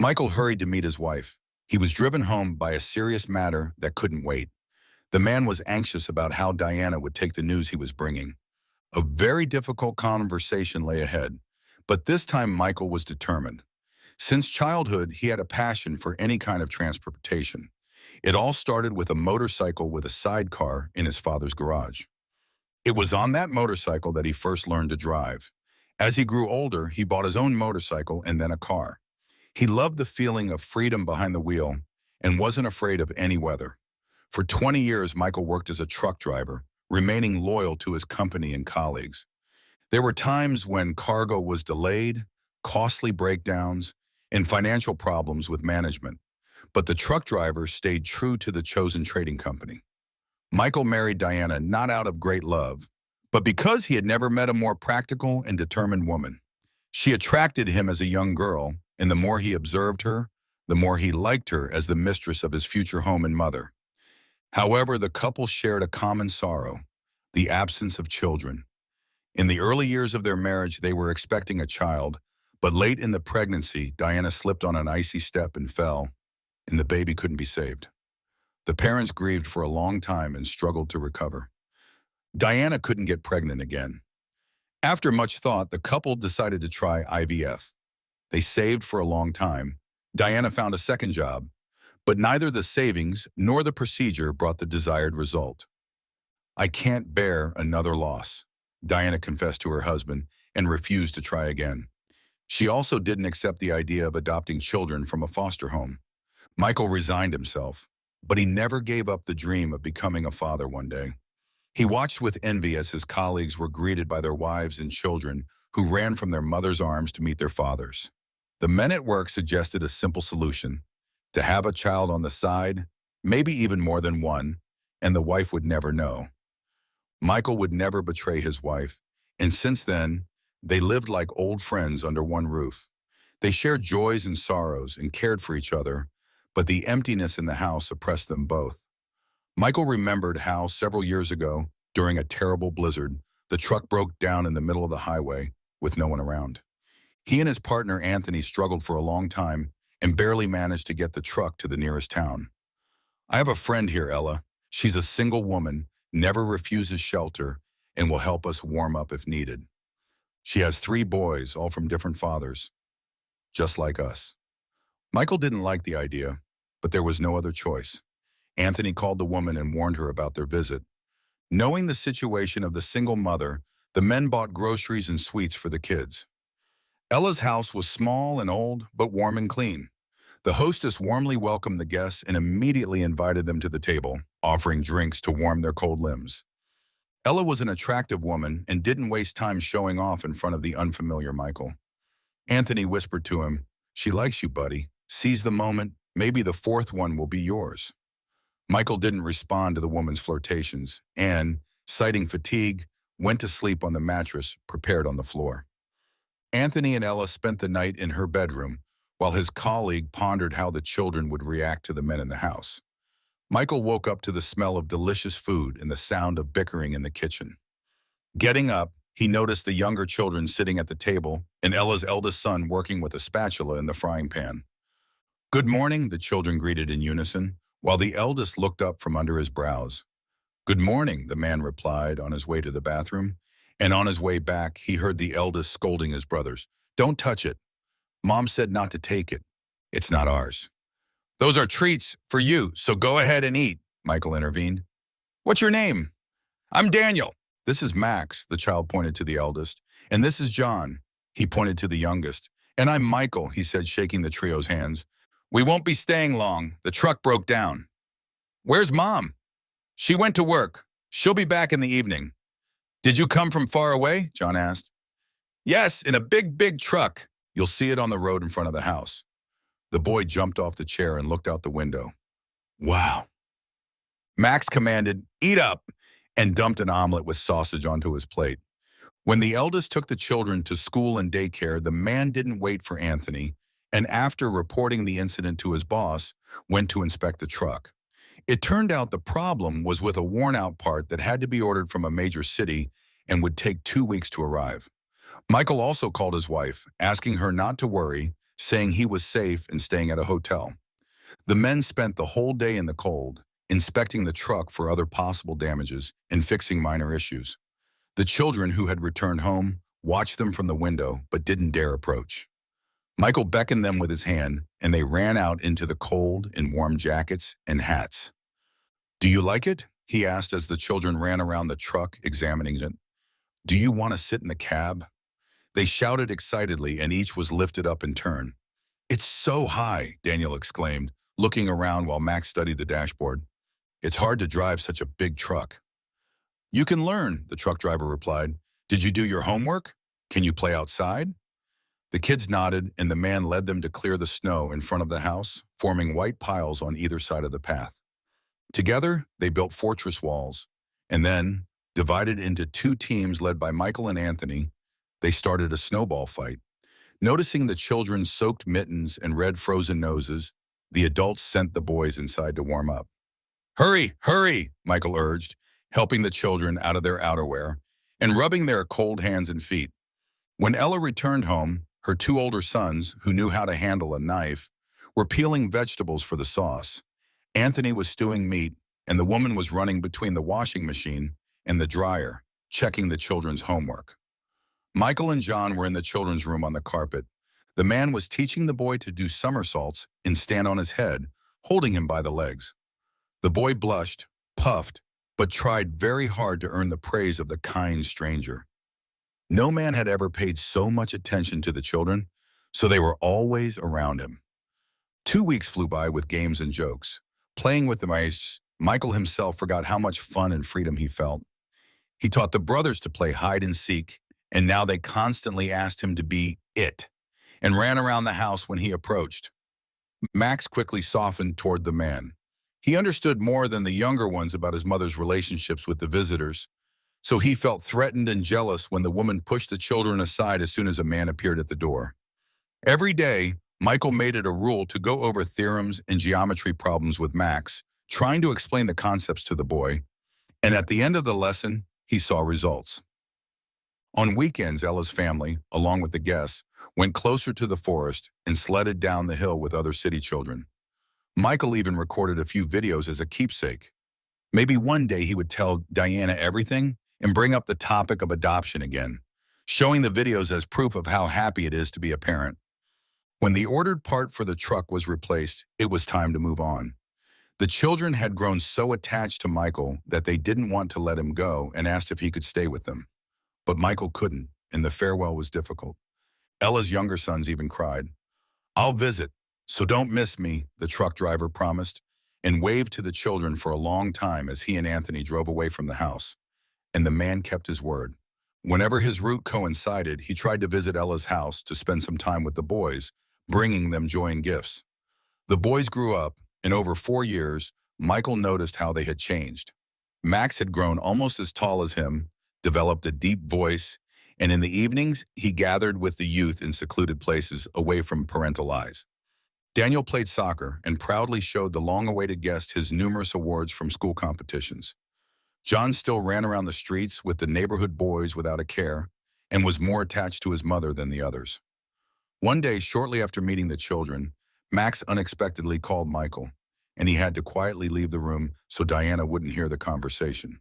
Michael hurried to meet his wife. He was driven home by a serious matter that couldn't wait. The man was anxious about how Diana would take the news he was bringing. A very difficult conversation lay ahead, but this time Michael was determined. Since childhood, he had a passion for any kind of transportation. It all started with a motorcycle with a sidecar in his father's garage. It was on that motorcycle that he first learned to drive. As he grew older, he bought his own motorcycle and then a car. He loved the feeling of freedom behind the wheel and wasn't afraid of any weather. For 20 years, Michael worked as a truck driver, remaining loyal to his company and colleagues. There were times when cargo was delayed, costly breakdowns, and financial problems with management, but the truck driver stayed true to the chosen trading company. Michael married Diana not out of great love, but because he had never met a more practical and determined woman. She attracted him as a young girl, and the more he observed her, the more he liked her as the mistress of his future home and mother. However, the couple shared a common sorrow, the absence of children. In the early years of their marriage, they were expecting a child, but late in the pregnancy, Diana slipped on an icy step and fell, and the baby couldn't be saved. The parents grieved for a long time and struggled to recover. Diana couldn't get pregnant again. After much thought, the couple decided to try IVF. They saved for a long time. Diana found a second job, but neither the savings nor the procedure brought the desired result. "I can't bear another loss," Diana confessed to her husband and refused to try again. She also didn't accept the idea of adopting children from a foster home. Michael resigned himself, but he never gave up the dream of becoming a father one day. He watched with envy as his colleagues were greeted by their wives and children who ran from their mother's arms to meet their fathers. The men at work suggested a simple solution: to have a child on the side, maybe even more than one, and the wife would never know. Michael would never betray his wife, and since then, they lived like old friends under one roof. They shared joys and sorrows and cared for each other, but the emptiness in the house oppressed them both. Michael remembered how, several years ago, during a terrible blizzard, the truck broke down in the middle of the highway with no one around. He and his partner Anthony struggled for a long time and barely managed to get the truck to the nearest town. "I have a friend here, Ella. She's a single woman, never refuses shelter, and will help us warm up if needed. She has 3 boys, all from different fathers, just like us." Michael didn't like the idea, but there was no other choice. Anthony called the woman and warned her about their visit. Knowing the situation of the single mother, the men bought groceries and sweets for the kids. Ella's house was small and old, but warm and clean. The hostess warmly welcomed the guests and immediately invited them to the table, offering drinks to warm their cold limbs. Ella was an attractive woman and didn't waste time showing off in front of the unfamiliar Michael. Anthony whispered to him, "She likes you, buddy. Seize the moment. Maybe the 4th one will be yours." Michael didn't respond to the woman's flirtations and, citing fatigue, went to sleep on the mattress prepared on the floor. Anthony and Ella spent the night in her bedroom, while his colleague pondered how the children would react to the men in the house. Michael woke up to the smell of delicious food and the sound of bickering in the kitchen. Getting up, he noticed the younger children sitting at the table and Ella's eldest son working with a spatula in the frying pan. "Good morning," the children greeted in unison, while the eldest looked up from under his brows. "Good morning," the man replied on his way to the bathroom, and on his way back, he heard the eldest scolding his brothers. "Don't touch it. Mom said not to take it. It's not ours." "Those are treats for you, so go ahead and eat," Michael intervened. "What's your name?" "I'm Daniel." "This is Max," the child pointed to the eldest. "And this is John," he pointed to the youngest. "And I'm Michael," he said, shaking the trio's hands. "We won't be staying long. The truck broke down." "Where's Mom?" "She went to work. She'll be back in the evening." "Did you come from far away?" John asked. "Yes, in a big truck. You'll see it on the road in front of the house." The boy jumped off the chair and looked out the window. "Wow." Max commanded, "Eat up," and dumped an omelet with sausage onto his plate. When the eldest took the children to school and daycare, the man didn't wait for Anthony, and after reporting the incident to his boss, went to inspect the truck. It turned out the problem was with a worn-out part that had to be ordered from a major city and would take 2 weeks to arrive. Michael also called his wife, asking her not to worry, saying he was safe and staying at a hotel. The men spent the whole day in the cold, inspecting the truck for other possible damages and fixing minor issues. The children who had returned home watched them from the window but didn't dare approach. Michael beckoned them with his hand, and they ran out into the cold in warm jackets and hats. "Do you like it?" he asked as the children ran around the truck examining it. "Do you want to sit in the cab?" They shouted excitedly, and each was lifted up in turn. "It's so high," Daniel exclaimed, looking around while Max studied the dashboard. "It's hard to drive such a big truck." "You can learn," the truck driver replied. "Did you do your homework? Can you play outside?" The kids nodded, and the man led them to clear the snow in front of the house, forming white piles on either side of the path. Together, they built fortress walls, and then, divided into two teams led by Michael and Anthony, they started a snowball fight. Noticing the children's soaked mittens and red frozen noses, the adults sent the boys inside to warm up. "Hurry, hurry," Michael urged, helping the children out of their outerwear and rubbing their cold hands and feet. When Ella returned home, her two older sons, who knew how to handle a knife, were peeling vegetables for the sauce. Anthony was stewing meat, and the woman was running between the washing machine and the dryer, checking the children's homework. Michael and John were in the children's room on the carpet. The man was teaching the boy to do somersaults and stand on his head, holding him by the legs. The boy blushed, puffed, but tried very hard to earn the praise of the kind stranger. No man had ever paid so much attention to the children, so they were always around him. 2 weeks flew by with games and jokes. Playing with the mice, Michael himself forgot how much fun and freedom he felt. He taught the brothers to play hide and seek, and now they constantly asked him to be it, and ran around the house when he approached. Max quickly softened toward the man. He understood more than the younger ones about his mother's relationships with the visitors, so he felt threatened and jealous when the woman pushed the children aside as soon as a man appeared at the door. Every day, Michael made it a rule to go over theorems and geometry problems with Max, trying to explain the concepts to the boy, and at the end of the lesson, he saw results. On weekends, Ella's family, along with the guests, went closer to the forest and sledded down the hill with other city children. Michael even recorded a few videos as a keepsake. Maybe one day he would tell Diana everything and bring up the topic of adoption again, showing the videos as proof of how happy it is to be a parent. When the ordered part for the truck was replaced, it was time to move on. The children had grown so attached to Michael that they didn't want to let him go and asked if he could stay with them. But Michael couldn't, and the farewell was difficult. Ella's younger sons even cried. "I'll visit, so don't miss me," the truck driver promised, and waved to the children for a long time as he and Anthony drove away from the house. And the man kept his word. Whenever his route coincided, he tried to visit Ella's house to spend some time with the boys, bringing them joy and gifts. The boys grew up, and over 4 years, Michael noticed how they had changed. Max had grown almost as tall as him, developed a deep voice, and in the evenings, he gathered with the youth in secluded places away from parental eyes. Daniel played soccer and proudly showed the long-awaited guest his numerous awards from school competitions. John still ran around the streets with the neighborhood boys without a care and was more attached to his mother than the others. One day, shortly after meeting the children, Max unexpectedly called Michael, and he had to quietly leave the room so Diana wouldn't hear the conversation.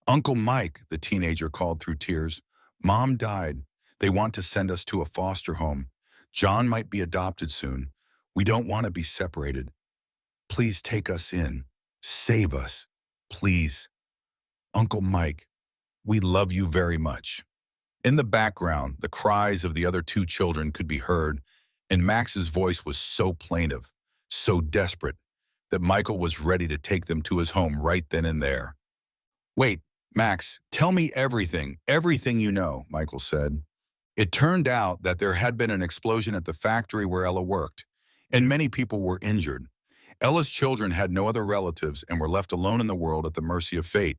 "Uncle Mike," the teenager called through tears, "Mom died. They want to send us to a foster home. John might be adopted soon. We don't want to be separated. Please take us in. Save us. Please. Uncle Mike, we love you very much." In the background, the cries of the other two children could be heard, and Max's voice was so plaintive, so desperate, that Michael was ready to take them to his home right then and there. "Wait, Max, tell me everything, everything you know," Michael said. It turned out that there had been an explosion at the factory where Ella worked, and many people were injured. Ella's children had no other relatives and were left alone in the world at the mercy of fate.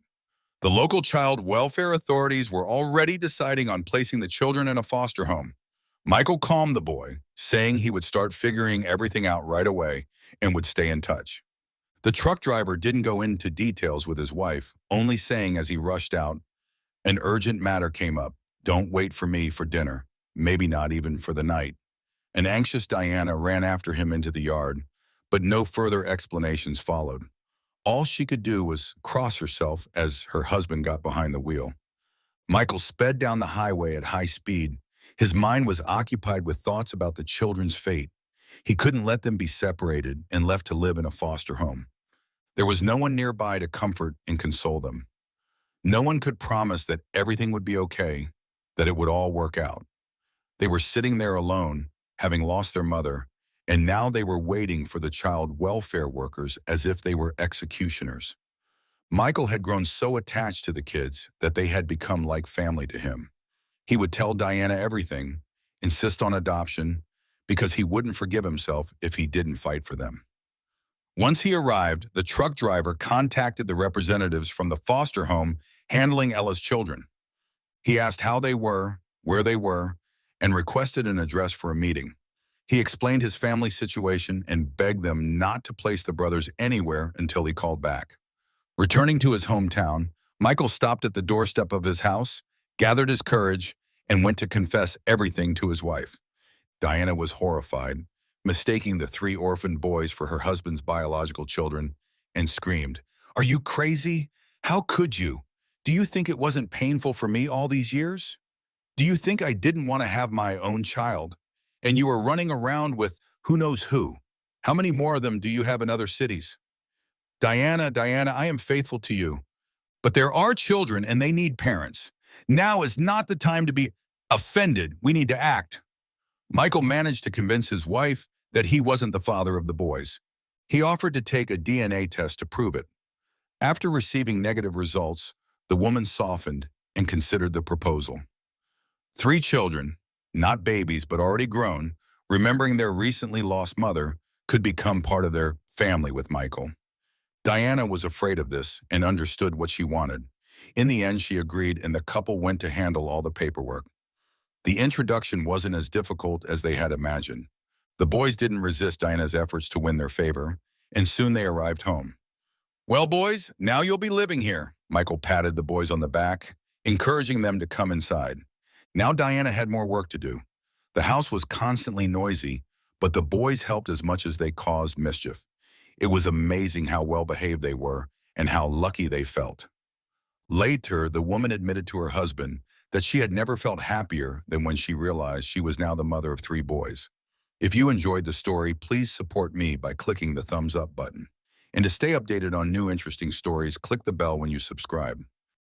The local child welfare authorities were already deciding on placing the children in a foster home. Michael calmed the boy, saying he would start figuring everything out right away and would stay in touch. The truck driver didn't go into details with his wife, only saying as he rushed out, "An urgent matter came up. Don't wait for me for dinner, maybe not even for the night." An anxious Diana ran after him into the yard, but no further explanations followed. All she could do was cross herself as her husband got behind the wheel. Michael sped down the highway at high speed. His mind was occupied with thoughts about the children's fate. He couldn't let them be separated and left to live in a foster home. There was no one nearby to comfort and console them. No one could promise that everything would be okay, that it would all work out. They were sitting there alone, having lost their mother, and now they were waiting for the child welfare workers as if they were executioners. Michael had grown so attached to the kids that they had become like family to him. He would tell Diana everything, insist on adoption, because he wouldn't forgive himself if he didn't fight for them. Once he arrived, the truck driver contacted the representatives from the foster home handling Ella's children. He asked how they were, where they were, and requested an address for a meeting. He explained his family situation and begged them not to place the brothers anywhere until he called back. Returning to his hometown, Michael stopped at the doorstep of his house, gathered his courage, and went to confess everything to his wife. Diana was horrified, mistaking the three orphaned boys for her husband's biological children, and screamed, "Are you crazy? How could you? Do you think it wasn't painful for me all these years? Do you think I didn't want to have my own child? And you were running around with who knows who? How many more of them do you have in other cities? Diana, Diana, I am faithful to you. But there are children and they need parents. Now is not the time to be offended. We need to act." Michael managed to convince his wife that he wasn't the father of the boys. He offered to take a DNA test to prove it. After receiving negative results, the woman softened and considered the proposal. Three children, not babies but already grown, remembering their recently lost mother, could become part of their family with Michael. Diana was afraid of this and understood what she wanted. In the end, she agreed and the couple went to handle all the paperwork. The introduction wasn't as difficult as they had imagined. The boys didn't resist Diana's efforts to win their favor, and soon they arrived home. "Well, boys, now you'll be living here." Michael patted the boys on the back, encouraging them to come inside. Now Diana had more work to do. The house was constantly noisy, but the boys helped as much as they caused mischief. It was amazing how well behaved they were and how lucky they felt. Later, the woman admitted to her husband that she had never felt happier than when she realized she was now the mother of three boys. If you enjoyed the story, please support me by clicking the thumbs up button. And to stay updated on new interesting stories, click the bell when you subscribe.